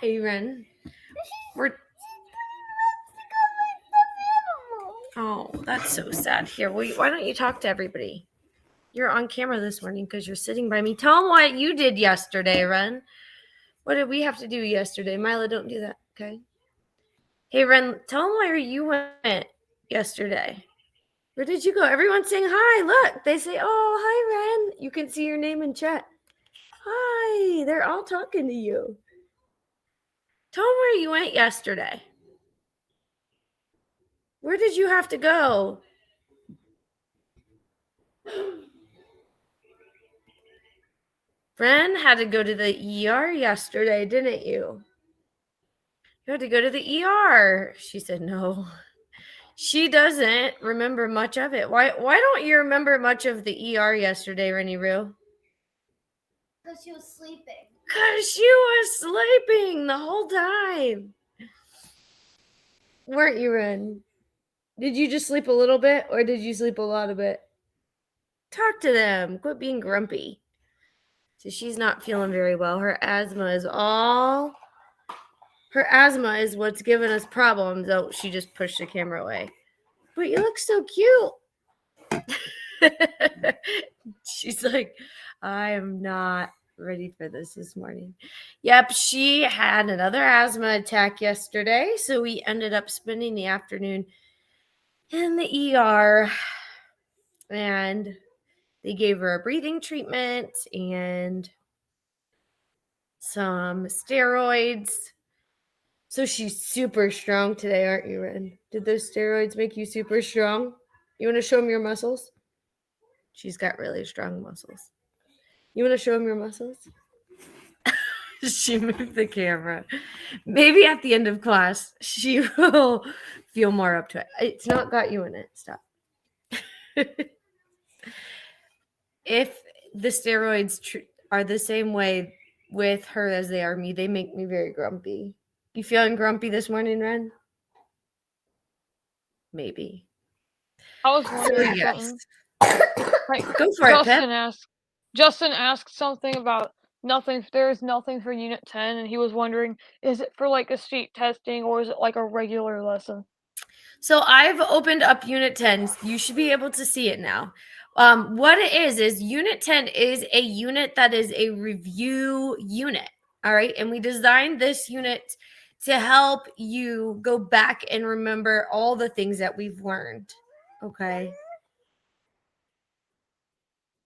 Hey, Ren. Oh, that's so sad. Here, why don't you talk to everybody? You're on camera this morning because you're sitting by me. Tell them what you did yesterday, Ren. What did we have to do yesterday? Mila, don't do that, okay? Hey, Ren, tell them where you went yesterday. Where did you go? Everyone's saying hi. Look, they say, oh, hi, Ren. You can see your name in chat. Hi, they're all talking to you. Tell them where you went yesterday. Where did you have to go? Ren had to go to the ER yesterday, didn't you? You had to go to the ER. She said no. She doesn't remember much of it. Why don't you remember much of the ER yesterday, Rennie Roo? Because she was sleeping. Because she was sleeping the whole time. Weren't you, Ren? Did you just sleep a little bit or did you sleep a lot of it? Talk to them. Quit being grumpy. So she's not feeling very well. Her asthma is what's giving us problems. Oh, she just pushed the camera away. But you look so cute. She's like, I am not ready for this morning. Yep, she had another asthma attack yesterday. So we ended up spending the afternoon in the ER. And they gave her a breathing treatment and some steroids. So she's super strong today, aren't you, Ren? Did those steroids make you super strong? You want to show them your muscles? She's got really strong muscles. You want to show them your muscles? She moved the camera. Maybe at the end of class, she will feel more up to it. It's not got you in it. Stop. If the steroids are the same way with her as they are me, they make me very grumpy. You feeling grumpy this morning, Ren? Maybe. I was wondering something. Like, go for it, Pip. Justin asked something about nothing. There is nothing for Unit 10, and he was wondering, is it for like a sheet testing or is it like a regular lesson? So I've opened up Unit 10. You should be able to see it now. What it is Unit 10 is a unit that is a review unit. All right. And we designed this unit to help you go back and remember all the things that we've learned. Okay.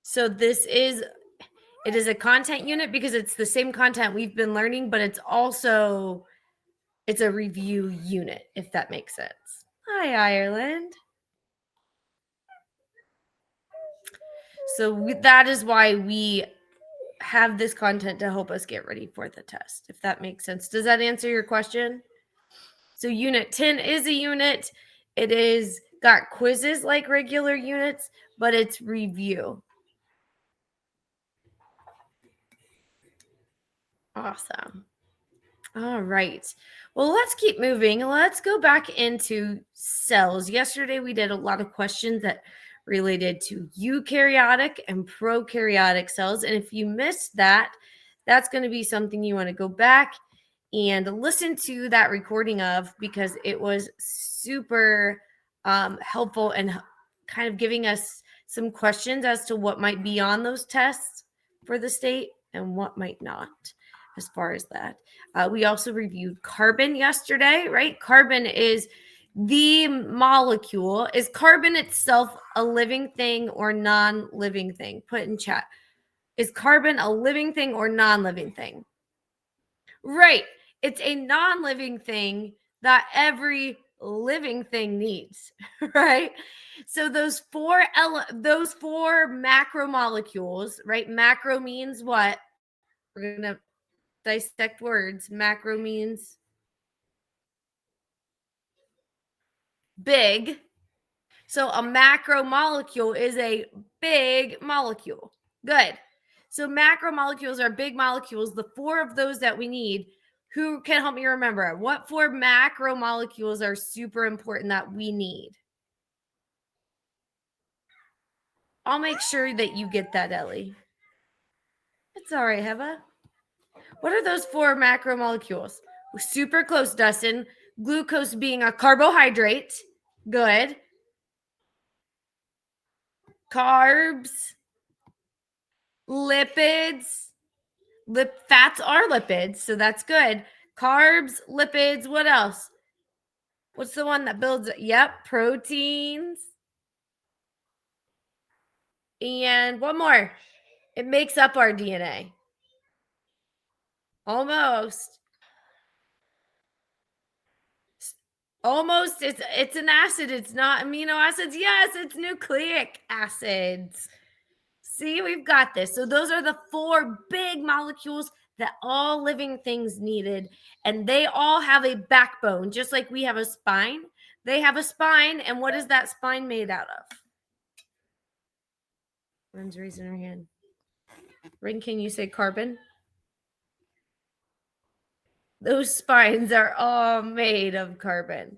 So it is a content unit because it's the same content we've been learning, but it's a review unit, if that makes sense. Hi, Ireland. So that is why we have this content to help us get ready for the test, if that makes sense. Does that answer your question? So Unit 10 is a unit. It is got quizzes like regular units, but it's review. Awesome. All right. Well, let's keep moving. Let's go back into cells. Yesterday, we did a lot of questions that related to eukaryotic and prokaryotic cells. And if you missed that, that's going to be something you want to go back and listen to that recording of, because it was super helpful and kind of giving us some questions as to what might be on those tests for the state and what might not. As far as that, we also reviewed carbon yesterday, right? Carbon is the molecule. Is carbon itself a living thing or non-living thing? Put in chat. Is carbon a living thing or non-living thing? Right. It's a non-living thing that every living thing needs, right? So those four macromolecules, right? Macro means what? We're going to dissect words. Macro means big. So a macromolecule is a big molecule. Good. So macromolecules are big molecules. The four of those that we need. Who can help me remember? What four macromolecules are super important that we need? I'll make sure that you get that, Ellie. It's all right, Heva. What are those 4 macromolecules? We're super close, Dustin. Glucose being a carbohydrate. Good. Carbs. Lipids. Fats are lipids, so that's good. Carbs, lipids, what else? What's the one that builds it? Yep, proteins. And one more. It makes up our DNA. Almost. Almost. It's an acid. It's not amino acids. Yes, it's nucleic acids. See, we've got this. So those are the 4 big molecules that all living things needed. And they all have a backbone, just like we have a spine. They have a spine. And what is that spine made out of? Rin's raising her hand. Rin, can you say carbon? Those spines are all made of carbon.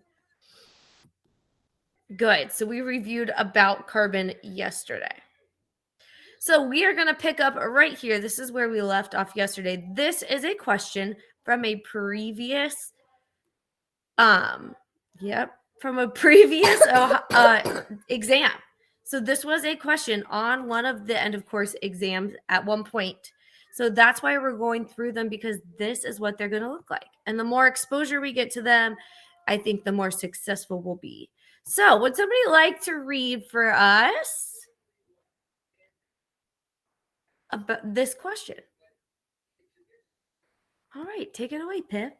Good. So we reviewed about carbon yesterday. So we are going to pick up right here. This is where we left off yesterday. This is a question from a previous from a previous exam. So this was a question on one of the end of course exams at one point. So that's why we're going through them, because this is what they're going to look like. And the more exposure we get to them, I think the more successful we'll be. So would somebody like to read for us about this question? All right, take it away, Pip.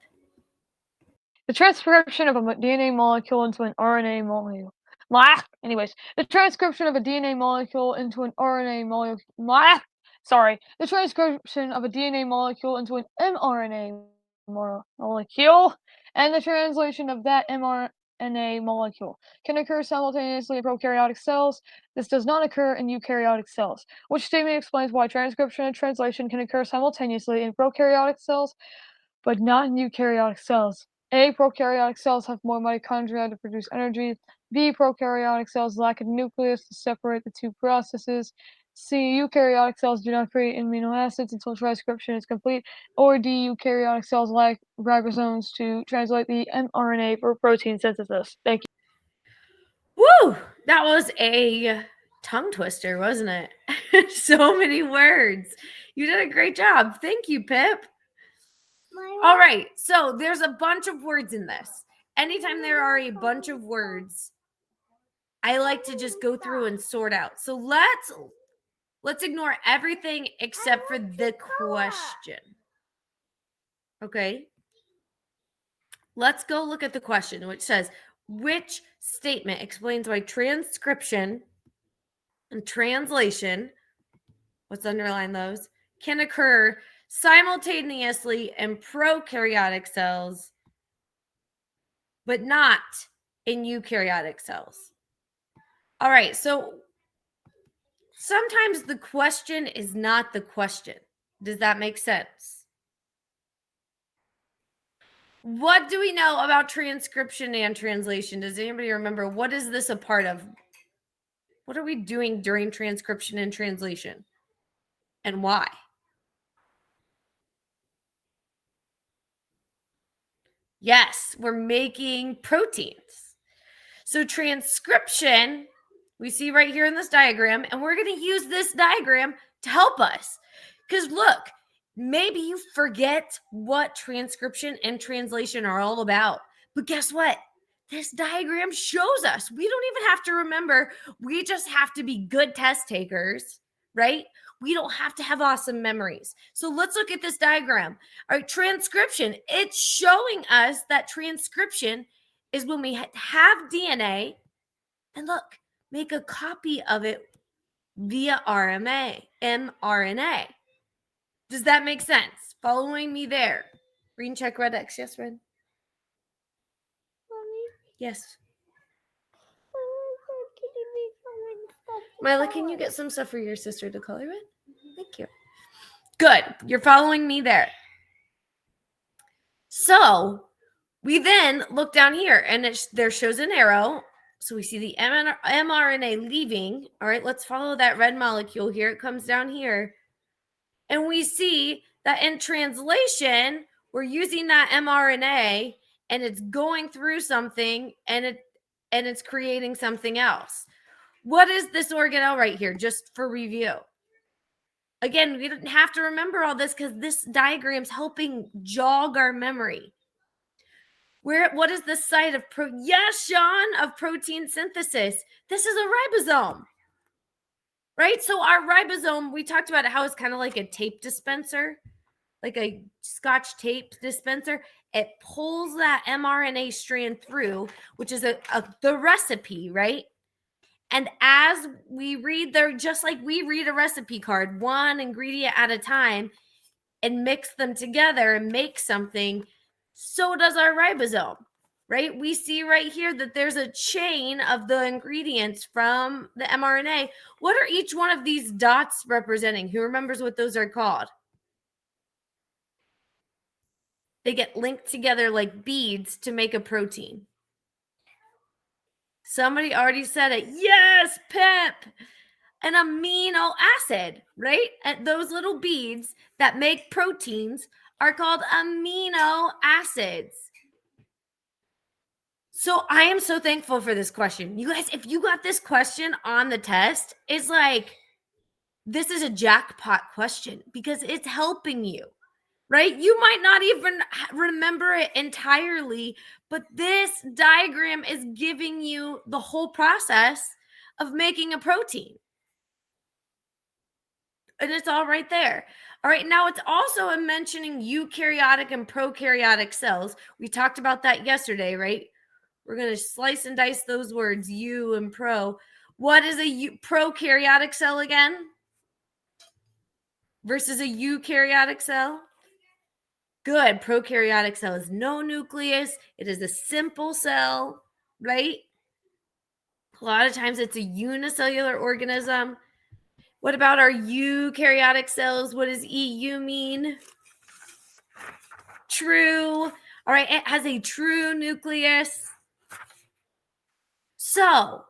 The transcription of a DNA molecule into an RNA molecule. Anyways, the transcription of a DNA molecule into an RNA molecule. The transcription of a DNA molecule into an mRNA molecule, and the translation of that mRNA molecule can occur simultaneously in prokaryotic cells. This does not occur in eukaryotic cells. Which statement explains why transcription and translation can occur simultaneously in prokaryotic cells, but not in eukaryotic cells? A. Prokaryotic cells have more mitochondria to produce energy. B. Prokaryotic cells lack a nucleus to separate the two processes. C. Eukaryotic cells do not create amino acids until transcription is complete. Or D. Eukaryotic cells lack ribosomes to translate the mRNA for protein synthesis. Thank you. Woo! That was a tongue twister, wasn't it? So many words. You did a great job. Thank you, Pip. All right, so there's a bunch of words in this. Anytime there are a bunch of words, I like to just go through and sort out. So let's ignore everything except for the question. Okay? Let's go look at the question, which says, which statement explains why transcription and translation, let's underline those, can occur simultaneously in prokaryotic cells, but not in eukaryotic cells. All right, so sometimes the question is not the question. Does that make sense? What do we know about transcription and translation? Does anybody remember? What is this a part of? What are we doing during transcription and translation? And why? Yes, we're making proteins. So transcription, we see right here in this diagram, and we're going to use this diagram to help us. Because look, maybe you forget what transcription and translation are all about. But guess what? This diagram shows us. We don't even have to remember. We just have to be good test takers, right? We don't have to have awesome memories. So let's look at this diagram. All right, transcription. It's showing us that transcription is when we have DNA and look, make a copy of it via mRNA. Does that make sense? Following me there? Green check, red X. Yes, red? Mommy, Yes. can you make someone stuff to Mila, can you color? get some stuff for your sister to color with? Thank you. Good. You're following me there. So we then look down here and there shows an arrow. So we see the mRNA leaving. All right, let's follow that red molecule here. It comes down here. And we see that in translation, we're using that mRNA and it's going through something and it's creating something else. What is this organelle right here, just for review? Again, we didn't have to remember all this because this diagram's helping jog our memory. What is the site of yes, Sean, of protein synthesis? This is a ribosome, right? So our ribosome, we talked about how it's kind of like a tape dispenser, like a Scotch tape dispenser. It pulls that mRNA strand through, which is the recipe, right? And as we read just like we read a recipe card, one ingredient at a time, and mix them together and make something, so does our ribosome, right? We see right here that there's a chain of the ingredients from the mRNA. What are each one of these dots representing? Who remembers what those are called? They get linked together like beads to make a protein. Somebody already said it. Yes, Pip. An amino acid, right? And those little beads that make proteins are called amino acids. So I am so thankful for this question. You guys, if you got this question on the test, it's like, this is a jackpot question because it's helping you, right? You might not even remember it entirely, but this diagram is giving you the whole process of making a protein. And it's all right there. All right, now it's also mentioning eukaryotic and prokaryotic cells. We talked about that yesterday, right? We're going to slice and dice those words, eu and pro. What is a prokaryotic cell again? Versus a eukaryotic cell? Good. Prokaryotic cell is no nucleus. It is a simple cell, right? A lot of times it's a unicellular organism. What about our eukaryotic cells? What does EU mean? True. All right, it has a true nucleus. So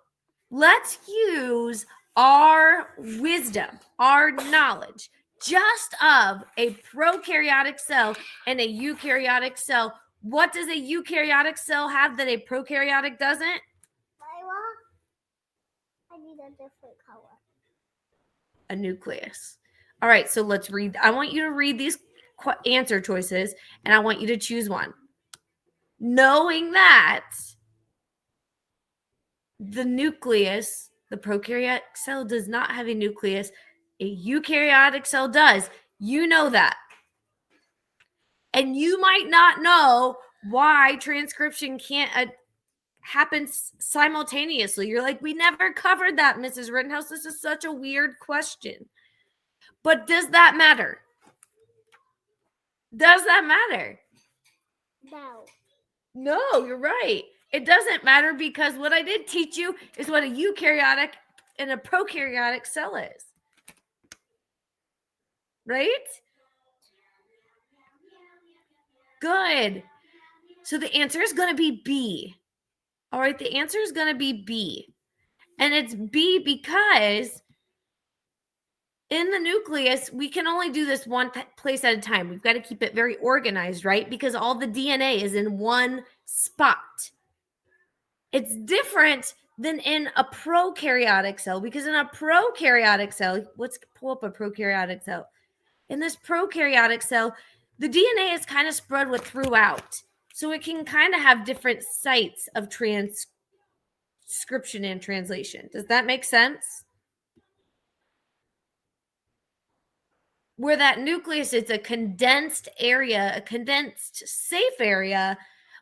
let's use our wisdom, our knowledge, just of a prokaryotic cell and a eukaryotic cell. What does a eukaryotic cell have that a prokaryotic doesn't? Lila, I need a different color. A nucleus. All right, so let's read. I want you to read these answer choices, and I want you to choose one. Knowing that the nucleus, the prokaryotic cell does not have a nucleus, a eukaryotic cell does. You know that. And you might not know why transcription can't happen simultaneously. You're like, we never covered that, Mrs. Rittenhouse. This is such a weird question. But does that matter? Does that matter? No. No, you're right. It doesn't matter because what I did teach you is what a eukaryotic and a prokaryotic cell is. Right? Good. So the answer is going to be B. All right, the answer is going to be B. And it's B because in the nucleus, we can only do this one place at a time. We've got to keep it very organized, right? Because all the DNA is in one spot. It's different than in a prokaryotic cell because in a prokaryotic cell, let's pull up a prokaryotic cell. In this prokaryotic cell, the DNA is kind of spread throughout. So it can kind of have different sites of transcription and translation. Does that make sense? Where that nucleus is a condensed area, a condensed safe area,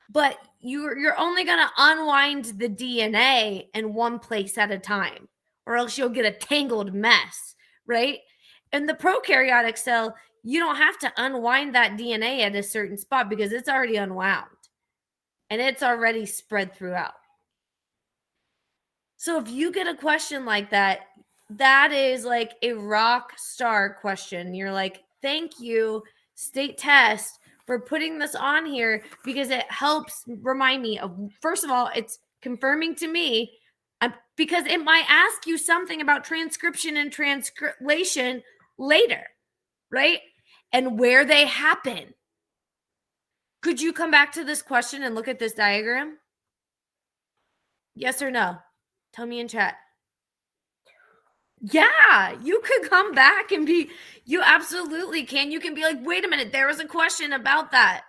but you're only going to unwind the DNA in one place at a time, or else you'll get a tangled mess, right? In the prokaryotic cell, you don't have to unwind that DNA at a certain spot because it's already unwound and it's already spread throughout. So if you get a question like that, that is like a rock star question. You're like, thank you, state test, for putting this on here because it helps remind me of, first of all, it's confirming to me because it might ask you something about transcription and translation later, right? and where they happen. Could you come back to this question and look at this diagram? Yes or no? Tell me in chat. Yeah, you could come back and you absolutely can. You can be like, wait a minute, there was a question about that.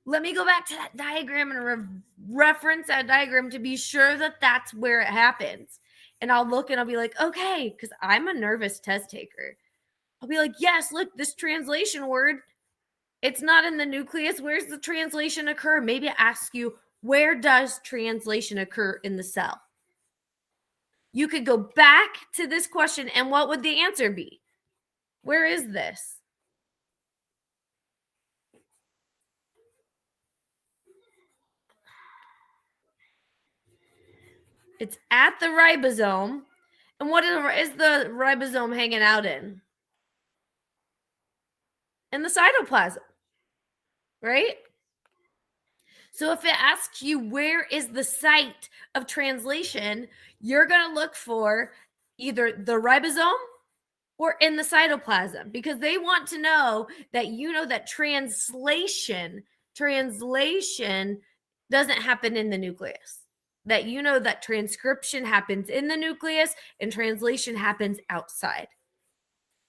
Let me go back to that diagram and reference that diagram to be sure that that's where it happens. And I'll look and I'll be like, okay, because I'm a nervous test taker. I'll be like, yes, look, this translation word, it's not in the nucleus. Where's the translation occur? Maybe ask you, where does translation occur in the cell? You could go back to this question, and what would the answer be? Where is this? It's at the ribosome. And what is the ribosome hanging out in? In the cytoplasm, right? So if it asks you where is the site of translation, you're going to look for either the ribosome or in the cytoplasm, because they want to know that you know that translation doesn't happen in the nucleus. That you know that transcription happens in the nucleus and translation happens outside.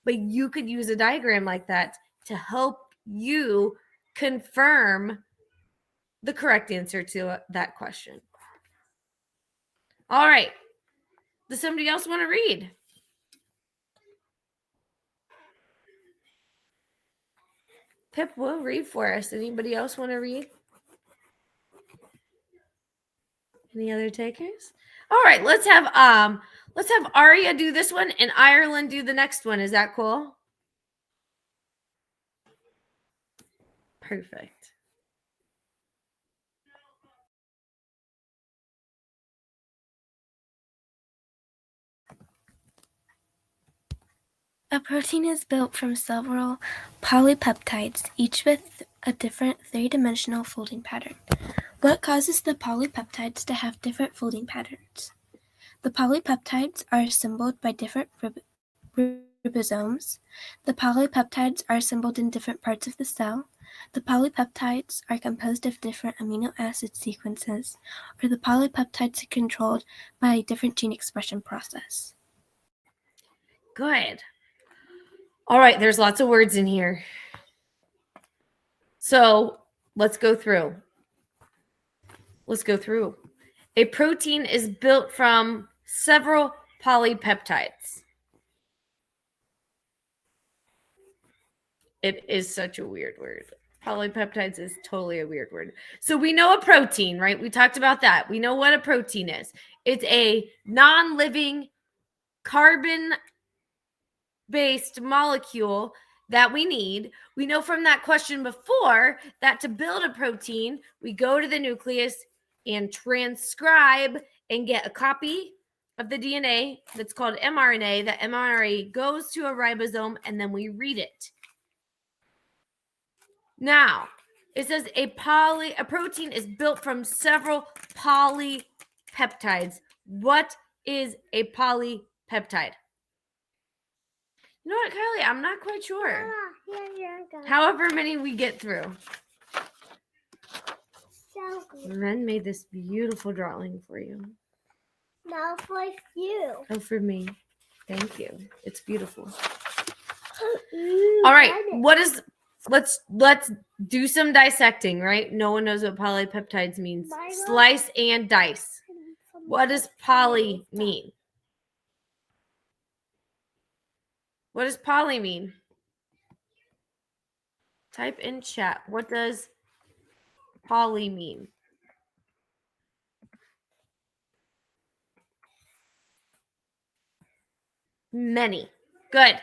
But you could use a diagram like that to help you confirm the correct answer to that question. All right. Does somebody else want to read? Pip will read for us. Anybody else want to read? Any other takers? All right, let's have Aria do this one and Ireland do the next one. Is that cool? Perfect. A protein is built from several polypeptides, each with a different three-dimensional folding pattern. What causes the polypeptides to have different folding patterns? The polypeptides are assembled by different ribosomes. The polypeptides are assembled in different parts of the cell. The polypeptides are composed of different amino acid sequences, or the polypeptides are controlled by a different gene expression process. Good. All right, there's lots of words in here. So let's go through. A protein is built from several polypeptides. It is such a weird word. Polypeptides is totally a weird word. So we know a protein, right? We talked about that. We know what a protein is. It's a non-living carbon-based molecule that we need. We know from that question before that to build a protein, we go to the nucleus and transcribe and get a copy of the DNA that's called mRNA. That mRNA goes to a ribosome and then we read it. Now, it says a protein is built from several polypeptides. What is a polypeptide? You know what, Kylie? I'm not quite sure. However many we get through. So good. Ren made this beautiful drawing for you. Now for you. Oh, for me. Thank you. It's beautiful. Ooh, All right. got it. What is let's do some dissecting, right? No one knows what polypeptides means. Milo? Slice and dice. What does poly mean? What does poly mean? Type in chat. What does poly mean? Many. Good.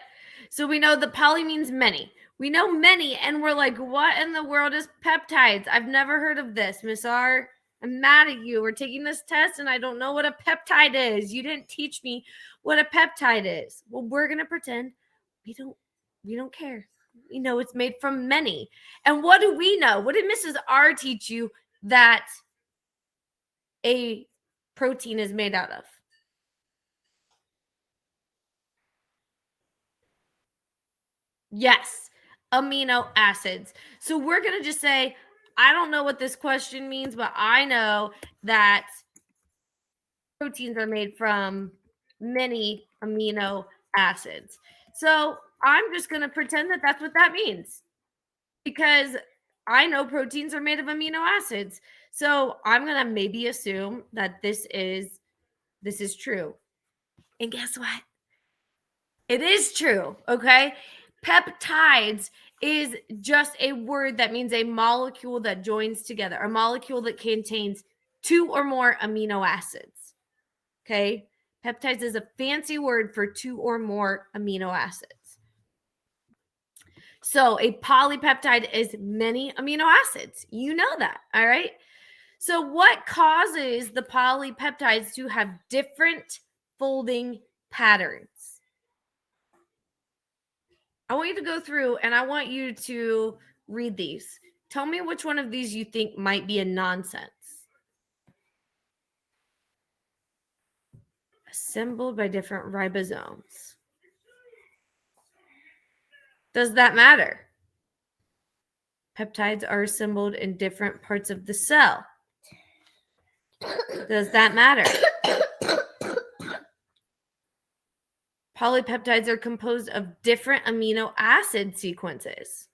So we know the poly means many. We know many, and we're like, what in the world is peptides? I've never heard of this, Miss R. I'm mad at you. We're taking this test, and I don't know what a peptide is. You didn't teach me what a peptide is. Well, we're gonna pretend we don't care. We know it's made from many. And what do we know? What did Mrs. R teach you that a protein is made out of? Yes, amino acids. So we're going to just say, I don't know what this question means, but I know that proteins are made from many amino acids. So I'm just going to pretend that that's what that means, because I know proteins are made of amino acids. So I'm going to maybe assume that this is true. And guess what? It is true, okay? Peptides is just a word that means a molecule that joins together, a molecule that contains 2 or more amino acids, okay? Peptides is a fancy word for 2 or more amino acids. So a polypeptide is many amino acids. You know that, all right? So what causes the polypeptides to have different folding patterns? I want you to go through and I want you to read these. Tell me which one of these you think might be a nonsense. Assembled by different ribosomes. Does that matter? Peptides are assembled in different parts of the cell. Does that matter? Polypeptides are composed of different amino acid sequences.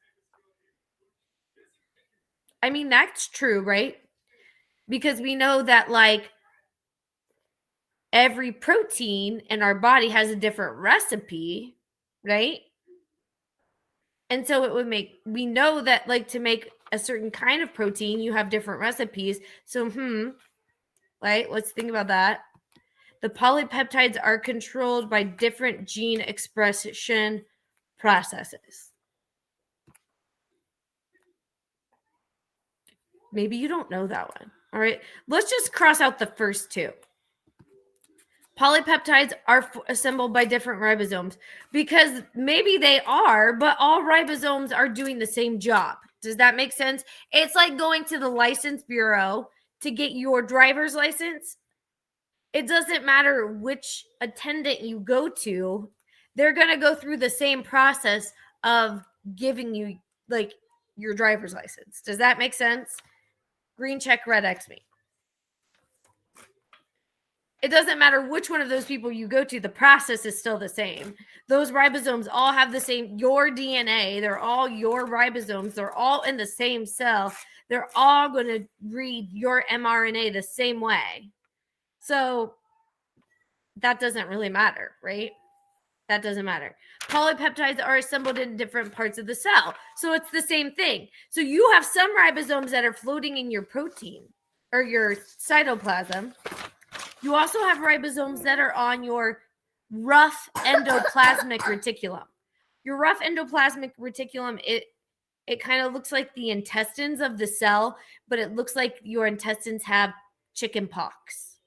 I mean, that's true, right? Because we know that, like, every protein in our body has a different recipe, right? And so it would make, we know that, like, to make a certain kind of protein, you have different recipes. So, right? Let's think about that. The polypeptides are controlled by different gene expression processes. Maybe you don't know that one. All right. Let's just cross out the first two. Polypeptides are assembled by different ribosomes, because maybe they are, but all ribosomes are doing the same job. Does that make sense? It's like going to the license bureau to get your driver's license. It doesn't matter which attendant you go to. They're going to go through the same process of giving you, like, your driver's license. Does that make sense? Green check, red X me. It doesn't matter which one of those people you go to, the process is still the same. Those ribosomes all have the same, your DNA, they're all your ribosomes, they're all in the same cell. They're all going to read your mRNA the same way. So that doesn't really matter, right? That doesn't matter. Polypeptides are assembled in different parts of the cell. So it's the same thing. So you have some ribosomes that are floating in your protein or your cytoplasm. You also have ribosomes that are on your rough endoplasmic reticulum. Your rough endoplasmic reticulum, it kind of looks like the intestines of the cell, but it looks like your intestines have chicken pox.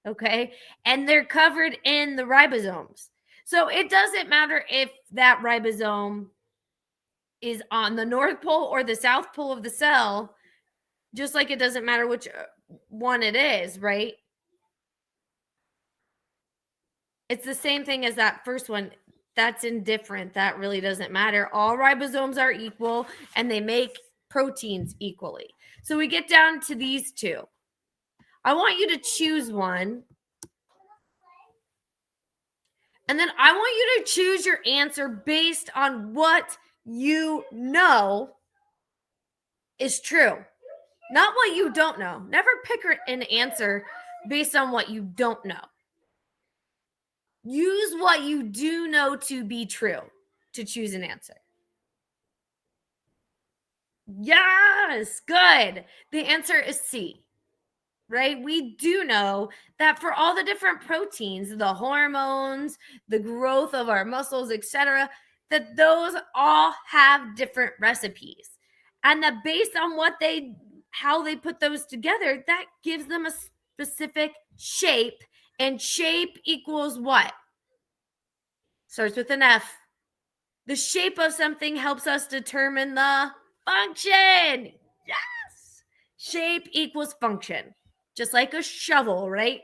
Okay? And they're covered in the ribosomes. So it doesn't matter if that ribosome is on the North Pole or the South Pole of the cell, just like it doesn't matter which one it is, right? It's the same thing as that first one. That's indifferent. That really doesn't matter. All ribosomes are equal and they make proteins equally. So we get down to these two. I want you to choose one. And then I want you to choose your answer based on what you know is true, not what you don't know. Never pick an answer based on what you don't know. Use what you do know to be true to choose an answer. Yes, good. The answer is C, right? We do know that for all the different proteins, the hormones, the growth of our muscles, etc., that those all have different recipes. And that based on how they put those together, that gives them a specific shape. And shape equals what? Starts with an F. The shape of something helps us determine the function. Yes. Shape equals function. Just like a shovel, right?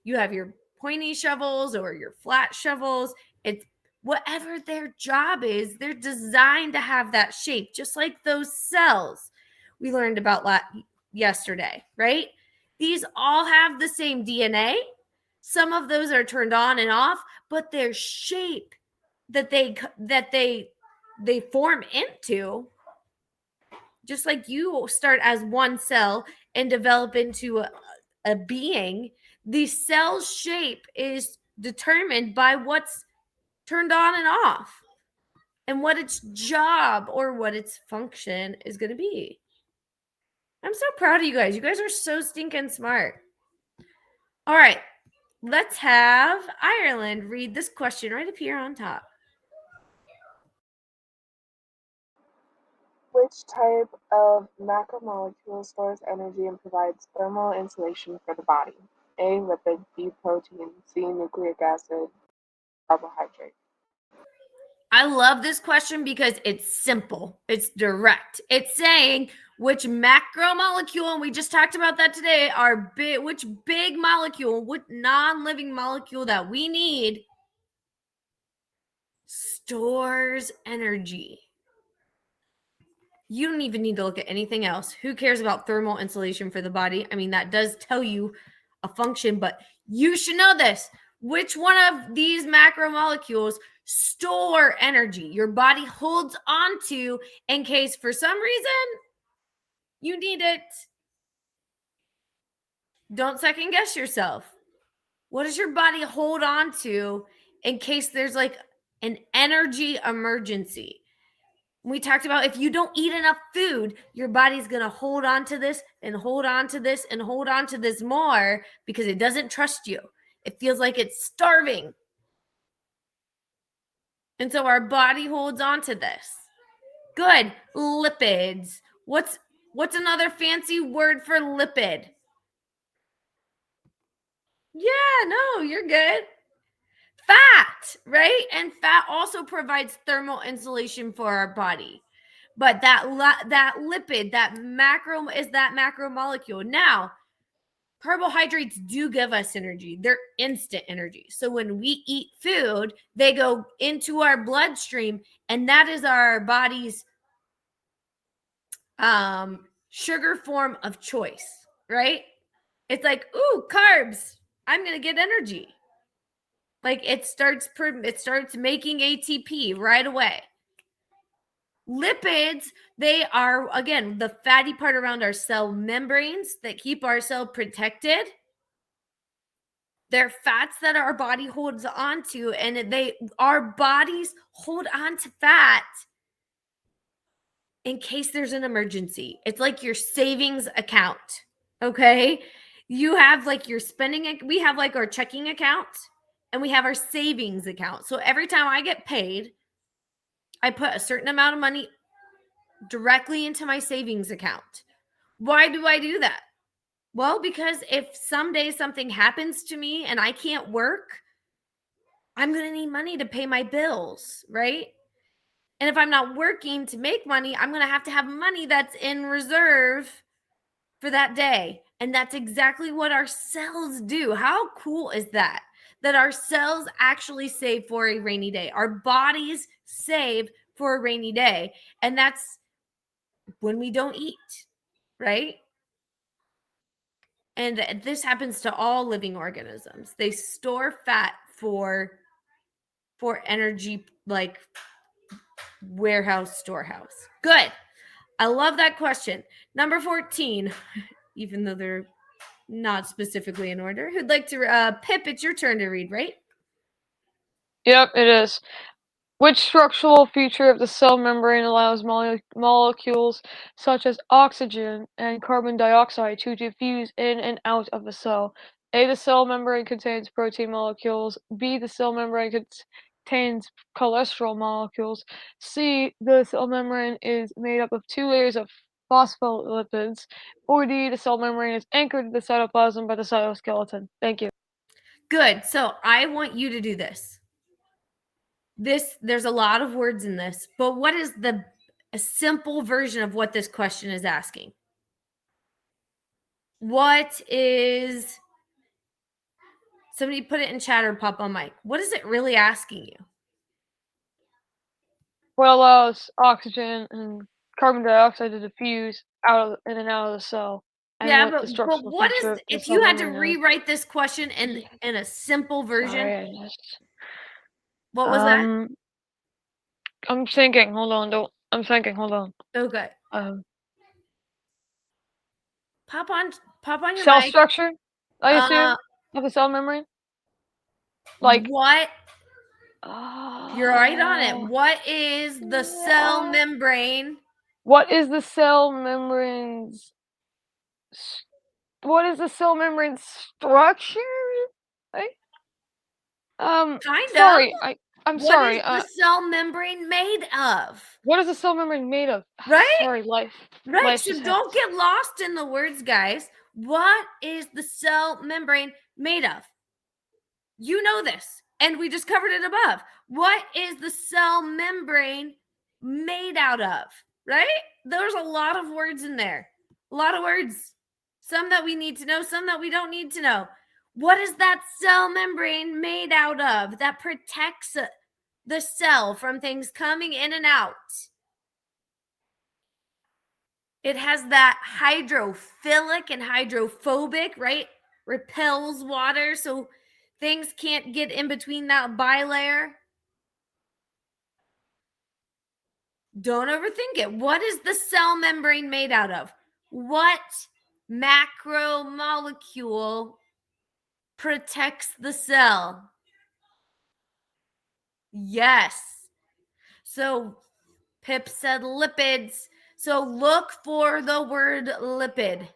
You have your pointy shovels or your flat shovels. It's whatever their job is, they're designed to have that shape, just like those cells we learned about yesterday, right? These all have the same DNA. Some of those are turned on and off, but their shape that they form into, just like you start as one cell and develop into a being, the cell's shape is determined by what's turned on and off and what its job or what its function is going to be. I'm so proud of you guys. You guys are so stinking smart. All right, let's have Ireland read this question right up here on top. Which type of macromolecule stores energy and provides thermal insulation for the body? A. Lipid, B. Protein, C. Nucleic acid, carbohydrate. I love this question because it's simple. It's direct. It's saying which macromolecule, and we just talked about that today, which big molecule, what non-living molecule that we need stores energy. You don't even need to look at anything else. Who cares about thermal insulation for the body? I mean, that does tell you a function, but you should know this. Which one of these macromolecules store energy your body holds onto in case for some reason you need it? Don't second guess yourself. What does your body hold on to in case there's like an energy emergency? We talked about if you don't eat enough food, your body's going to hold on to this and hold on to this and hold on to this more because it doesn't trust you. It feels like it's starving. And so our body holds on to this. Good. Lipids. What's another fancy word for lipid? Yeah, no, you're good. Fat, right? And fat also provides thermal insulation for our body. But that lipid, that macromolecule. Now, carbohydrates do give us energy. They're instant energy. So when we eat food, they go into our bloodstream, and that is our body's sugar form of choice, right? It's like, ooh, carbs. I'm going to get energy. Like it starts making ATP right away. Lipids, they are, again, the fatty part around our cell membranes that keep our cell protected. They're fats that our body holds onto, and our bodies hold on to fat in case there's an emergency. It's like your savings account, okay? You have like your we have like our checking account, and we have our savings account. So every time I get paid, I put a certain amount of money directly into my savings account. Why do I do that? Well, because if someday something happens to me and I can't work, I'm going to need money to pay my bills, right? And if I'm not working to make money, I'm going to have money that's in reserve for that day. And that's exactly what our cells do. How cool is that? That our cells actually save for a rainy day. Our bodies save for a rainy day. And that's when we don't eat, right? And this happens to all living organisms. They store fat for energy, like warehouse, storehouse. Good. I love that question. Number 14, even though they're not specifically in order. Who'd like to, Pip, it's your turn to read, right? Yep, it is. Which structural feature of the cell membrane allows molecules such as oxygen and carbon dioxide to diffuse in and out of the cell? A. The cell membrane contains protein molecules. B. The cell membrane contains cholesterol molecules. C. The cell membrane is made up of 2 layers of phospholipids. Or D. The cell membrane is anchored to the cytoplasm by the cytoskeleton. Thank you. Good. So I want you to do this. There's a lot of words in this, but what is a simple version of what this question is asking? What is, somebody put it in chat or pop on mic. What is it really asking you? what allows oxygen and carbon dioxide to diffuse in and out of the cell, and Yeah, what the but structural what feature is of the if cell you had to membrane is. rewrite this question in a simple version? Sorry, I just What was that? I'm thinking. Hold on. I'm thinking. Hold on. Okay. Pop on your Cell mic. structure, I assume, Uh, of a cell membrane. Like, what? You're right on it. uh, What is the cell membrane? what is the cell membrane's? What is the cell membrane structure? Right? Kind Sorry. of. I'm What is sorry. the cell membrane made of? What is the cell membrane made of? Right? Sorry, life. Right. Life So just don't happens. get lost in the words, guys. What is the cell membrane made of? You know this, and we just covered it above. What is the cell membrane made out of? Right? There's a lot of words in there. A lot of words. Some that we need to know, some that we don't need to know. What is that cell membrane made out of that protects the cell from things coming in and out? It has that hydrophilic and hydrophobic, right? Repels water, so things can't get in between that bilayer. Don't overthink it. What is the cell membrane made out of? What macromolecule protects the cell? Yes. So Pip said lipids. So look for the word lipid.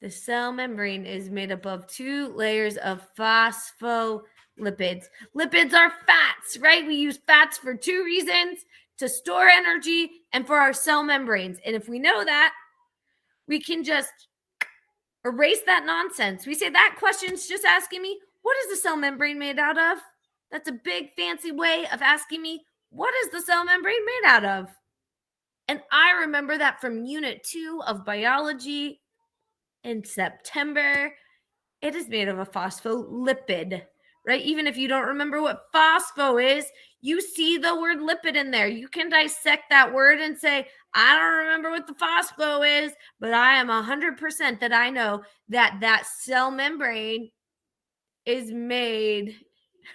The cell membrane is made up of 2 layers of phospholipids. Lipids are fats, right? We use fats for 2 reasons: to store energy and for our cell membranes. And if we know that, we can just erase that nonsense. We say that question's just asking me, what is the cell membrane made out of? That's a big fancy way of asking me, what is the cell membrane made out of? And I remember that from unit 2 of biology in September. It is made of a phospholipid, right? Even if you don't remember what phospho is, you see the word lipid in there. You can dissect that word and say, I don't remember what the phospho is, but I am 100% that I know that that cell membrane is made.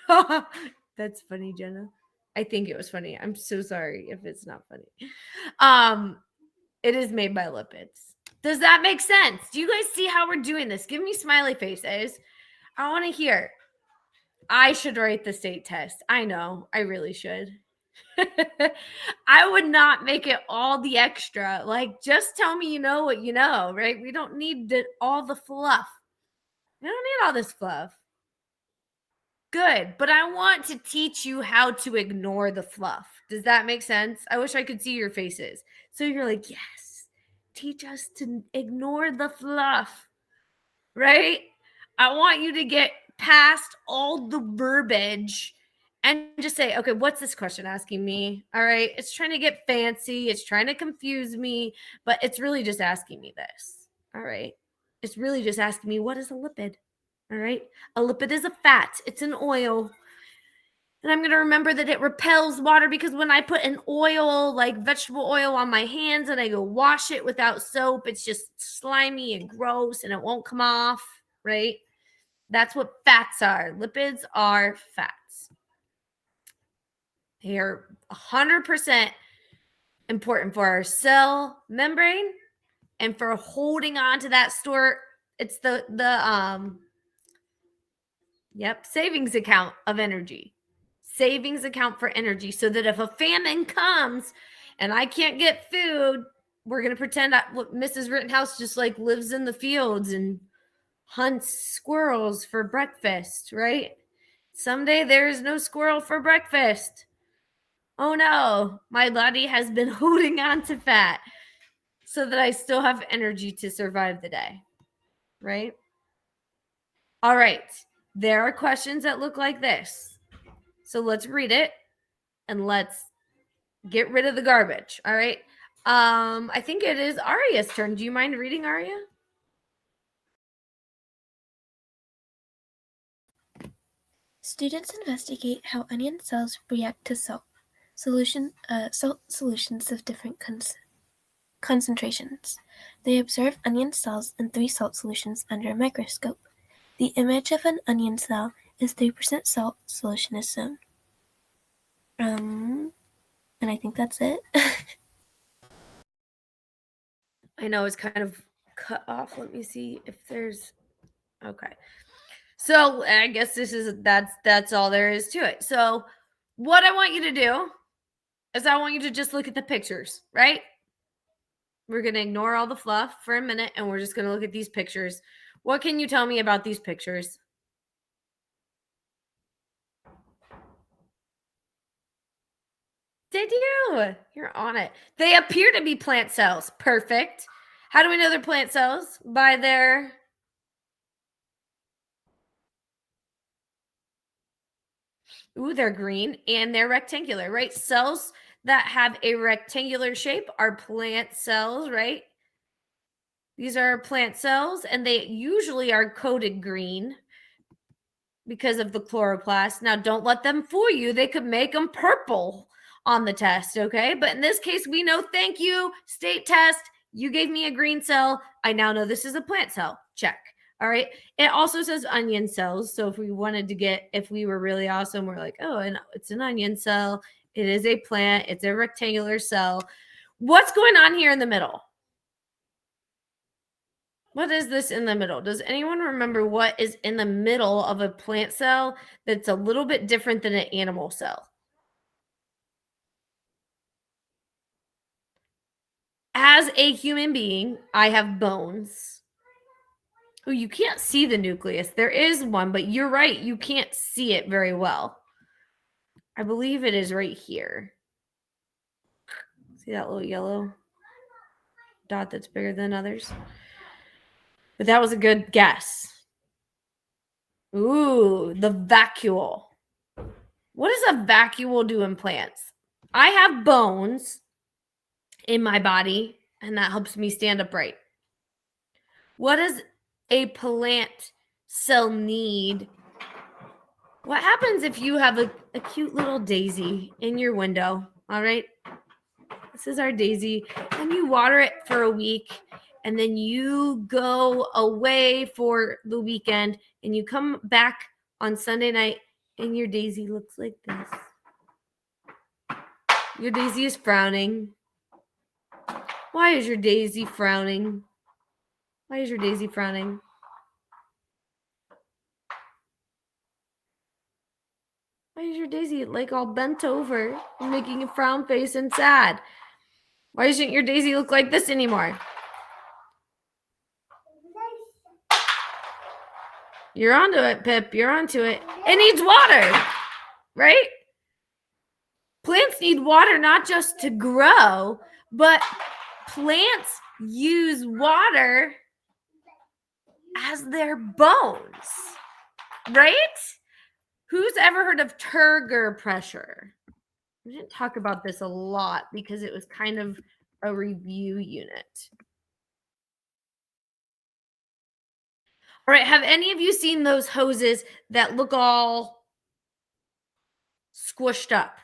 That's funny, Jenna. I think it was funny. I'm so sorry if it's not funny. It is made by lipids. Does that make sense? Do you guys see how we're doing this? Give me smiley faces. I want to hear. I should write the state test. I know. I really should. I would not make it all the extra. Like, just tell me you know what you know, right? We don't need all the fluff. We don't need all this fluff. Good. But I want to teach you how to ignore the fluff. Does that make sense? I wish I could see your faces. So you're like, yes, teach us to ignore the fluff, right? I want you to get past all the verbiage and just say, okay, what's this question asking me? All right. It's trying to get fancy. It's trying to confuse me, but it's really just asking me this. All right. It's really just asking me, what is a lipid? All right. A lipid is a fat, it's an oil. And I'm going to remember that it repels water because when I put an oil, like vegetable oil, on my hands and I go wash it without soap, it's just slimy and gross and it won't come off, right? That's what fats are. Lipids are fats. They are 100% important for our cell membrane and for holding on to that store. It's the savings account of energy. Savings account for energy, so that if a famine comes and I can't get food, we're going to pretend Mrs. Rittenhouse just like lives in the fields and hunts squirrels for breakfast, right? Someday there is no squirrel for breakfast. Oh no, my body has been holding on to fat so that I still have energy to survive the day, right? All right, there are questions that look like this. So let's read it and let's get rid of the garbage. All right. I think it is Aria's turn. Do you mind reading, Aria? Students investigate how onion cells react to salt solutions of different concentrations. They observe onion cells in 3 salt solutions under a microscope. The image of an onion cell is 3% salt solution is shown. And I think that's it. I know it's kind of cut off. Let me see if there's okay. So I guess that's all there is to it. So what I want you to do is I want you to just look at the pictures, right? We're going to ignore all the fluff for a minute and we're just going to look at these pictures. What can you tell me about these pictures? Did you? You're on it. They appear to be plant cells. Perfect. How do we know they're plant cells? By their they're green and they're rectangular, right? Cells that have a rectangular shape are plant cells, right? These are plant cells and they usually are coated green because of the chloroplast. Now, don't let them fool you. They could make them purple on the test, okay? But in this case, we know, thank you, state test. You gave me a green cell. I now know this is a plant cell. Check. All right. It also says onion cells. So if we wanted to if we were really awesome, we're like, oh, and it's an onion cell. It is a plant. It's a rectangular cell. What's going on here in the middle? What is this in the middle? Does anyone remember what is in the middle of a plant cell that's a little bit different than an animal cell? As a human being, I have bones. Oh, you can't see the nucleus. There is one, but you're right. You can't see it very well. I believe it is right here. See that little yellow dot that's bigger than others? But that was a good guess. Ooh, the vacuole. What does a vacuole do in plants? I have bones in my body, and that helps me stand upright. What does a plant cell need? What happens if you have a cute little daisy in your window? All right. This is our daisy. And you water it for a week, and then you go away for the weekend, and you come back on Sunday night, and your daisy looks like this. Your daisy is frowning. Why is your daisy frowning? Why is your daisy frowning? Why is your daisy like all bent over and making a frown face and sad? Why doesn't your daisy look like this anymore? You're onto it, Pip. You're onto it. It needs water, right? Plants need water not just to grow, but plants use water as their bones, right? Who's ever heard of turgor pressure? We didn't talk about this a lot because it was kind of a review unit. All right, have any of you seen those hoses that look all squished up?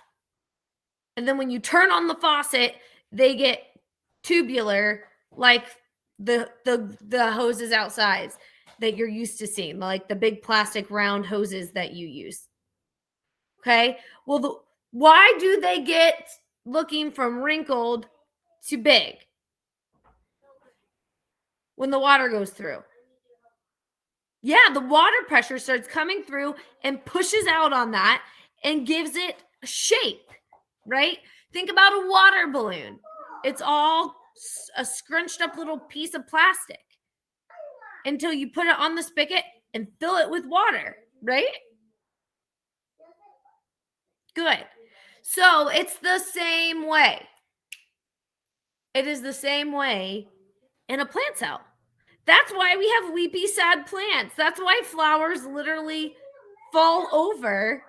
And then when you turn on the faucet, they get tubular like the hoses outside that you're used to seeing, like the big plastic round hoses that you use. Okay? Well, why do they get looking from wrinkled to big when the water goes through? Yeah, the water pressure starts coming through and pushes out on that and gives it a shape, right? Think about a water balloon. It's all a scrunched up little piece of plastic until you put it on the spigot and fill it with water, right? Good. So it's the same way. It is the same way in a plant cell. That's why we have weepy, sad plants. That's why flowers literally fall over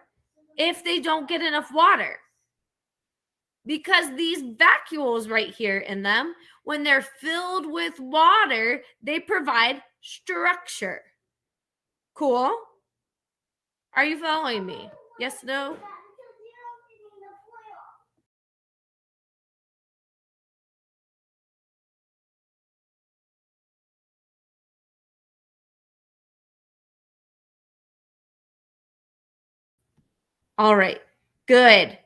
if they don't get enough water. Because these vacuoles right here in them, when they're filled with water, they provide structure. Cool? Are you following me? Yes, no? All right, good.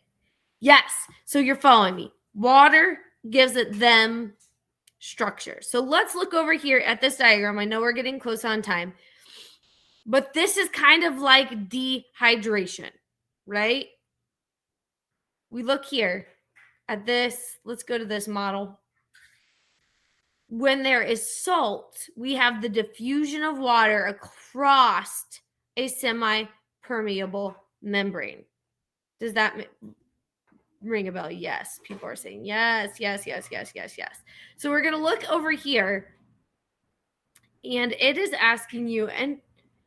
Yes, so you're following me. Water gives it them structure. So let's look over here at this diagram. I know we're getting close on time, but this is kind of like dehydration, right? We look here at this. Let's go to this model. When there is salt, we have the diffusion of water across a semi-permeable membrane. Does that ring a bell? Yes. People are saying yes, yes, yes, yes, yes, yes. So we're going to look over here, and it is asking you, and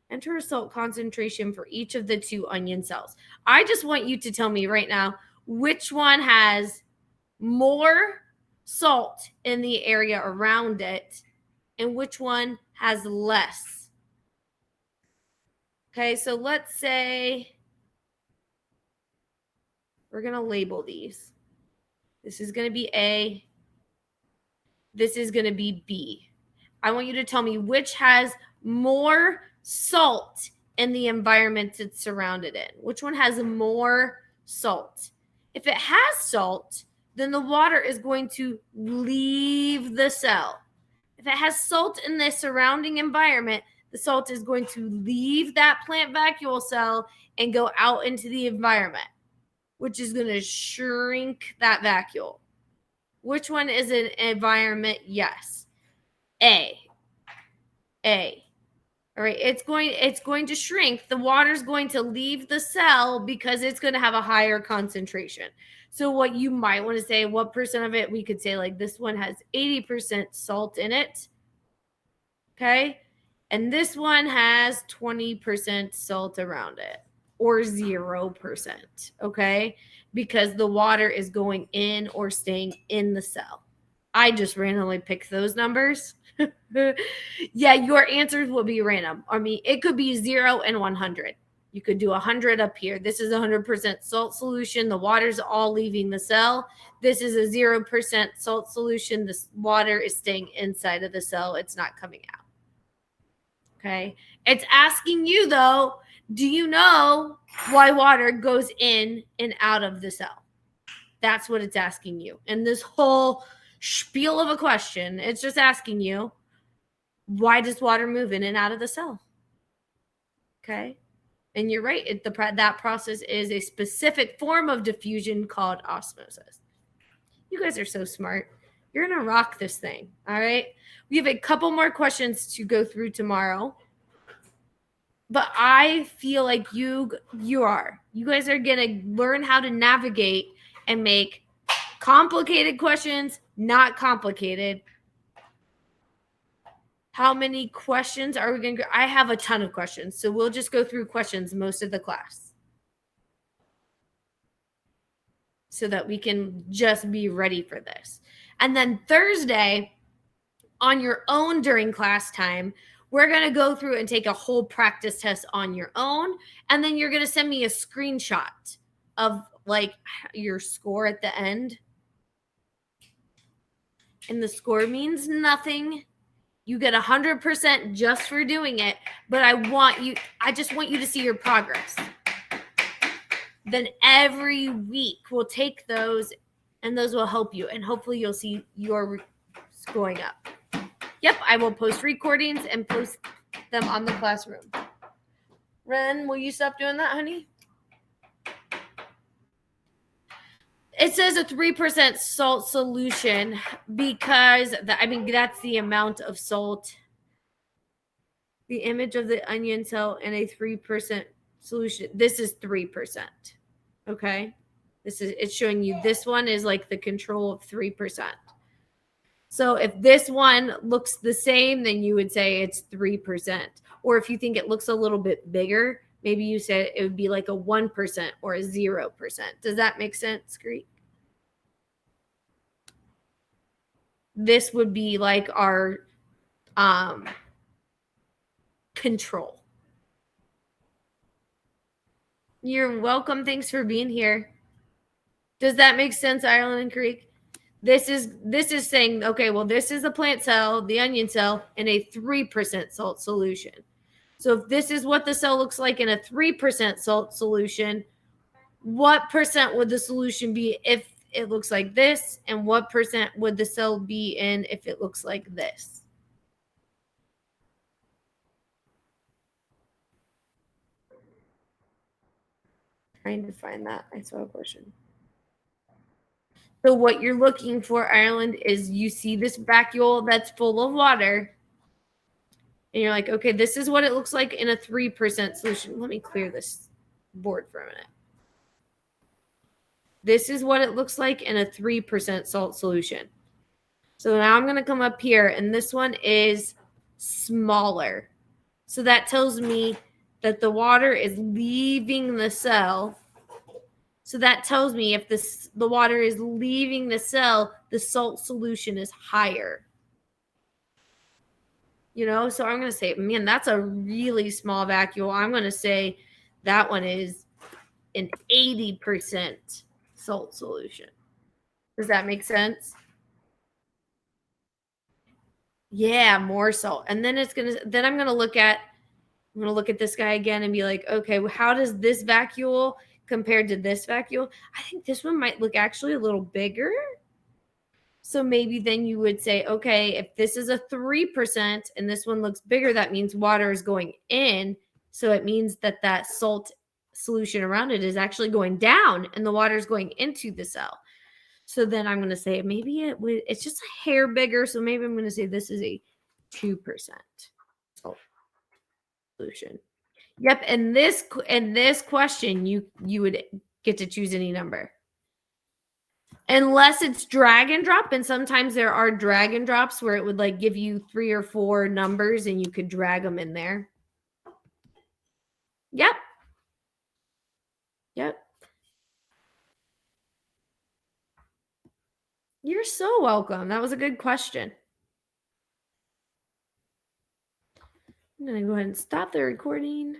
enter a salt concentration for each of the 2 onion cells. I just want you to tell me right now which one has more salt in the area around it and which one has less. Okay, so let's say we're going to label these. This is going to be A. This is going to be B. I want you to tell me which has more salt in the environment it's surrounded in. Which one has more salt? If it has salt, then the water is going to leave the cell. If it has salt in the surrounding environment, the salt is going to leave that plant vacuole cell and go out into the environment, which is going to shrink that vacuole. Which one is an environment? Yes. A. All right, it's going to shrink. The water's going to leave the cell because it's going to have a higher concentration. So what you might want to say, what percent of it, we could say like this one has 80% salt in it. Okay? And this one has 20% salt around it, or 0%, okay? Because the water is going in or staying in the cell. I just randomly picked those numbers. Yeah, your answers will be random. I mean, it could be 0 and 100. You could do 100 up here. This is 100% salt solution. The water's all leaving the cell. This is a 0% salt solution. This water is staying inside of the cell. It's not coming out. Okay. It's asking you, though, do you know why water goes in and out of the cell? That's what it's asking you. And this whole spiel of a question, it's just asking you, why does water move in and out of the cell? Okay. And you're right. That process is a specific form of diffusion called osmosis. You guys are so smart. You're going to rock this thing. All right. We have a couple more questions to go through tomorrow. But I feel like you guys are going to learn how to navigate and make complicated questions not complicated. How many questions are we going to go? I have a ton of questions, so we'll just go through questions most of the class so that we can just be ready for this. And then Thursday, on your own during class time, we're going to go through and take a whole practice test on your own. And then you're going to send me a screenshot of like your score at the end. And the score means nothing. You get 100% just for doing it. But I just want you to see your progress. Then every week we'll take those and those will help you. And hopefully you'll see your going up. Yep, I will post recordings and post them on the classroom. Ren, will you stop doing that, honey? It says a 3% salt solution because, that's the amount of salt. The image of the onion cell in a 3% solution. This is 3%. Okay? It's showing you this one is like the control of 3%. So if this one looks the same, then you would say it's 3%. Or if you think it looks a little bit bigger, maybe you said it would be like a 1% or a 0%. Does that make sense, Greek? This would be like our control. You're welcome. Thanks for being here. Does that make sense, Ireland and Creek? This is saying, okay, well, this is a plant cell, the onion cell, in a 3% salt solution. So if this is what the cell looks like in a 3% salt solution, what percent would the solution be if it looks like this? And what percent would the cell be in if it looks like this? Trying to find that. I saw a question. So what you're looking for, Ireland, is you see this vacuole that's full of water. And you're like, okay, this is what it looks like in a 3% solution. Let me clear this board for a minute. This is what it looks like in a 3% salt solution. So now I'm going to come up here, and this one is smaller. So that tells me that the water is leaving the cell. So that tells me if the water is leaving the cell, the salt solution is higher. You know, so I'm going to say, man, that's a really small vacuole. I'm going to say that one is an 80% salt solution. Does that make sense? Yeah, more salt. And then I'm going to look at this guy again and be like, okay, well, how does this vacuole compared to this vacuole? I think this one might look actually a little bigger. So maybe then you would say, okay, if this is a 3% and this one looks bigger, that means water is going in. So it means that salt solution around it is actually going down and the water is going into the cell. So then I'm going to say maybe it's just a hair bigger. So maybe I'm going to say this is a 2% salt solution. Yep. And this question, you would get to choose any number. Unless it's drag and drop, and sometimes there are drag and drops where it would like give you 3 or 4 numbers and you could drag them in there. Yep. You're so welcome. That was a good question. I'm going to go ahead and stop the recording.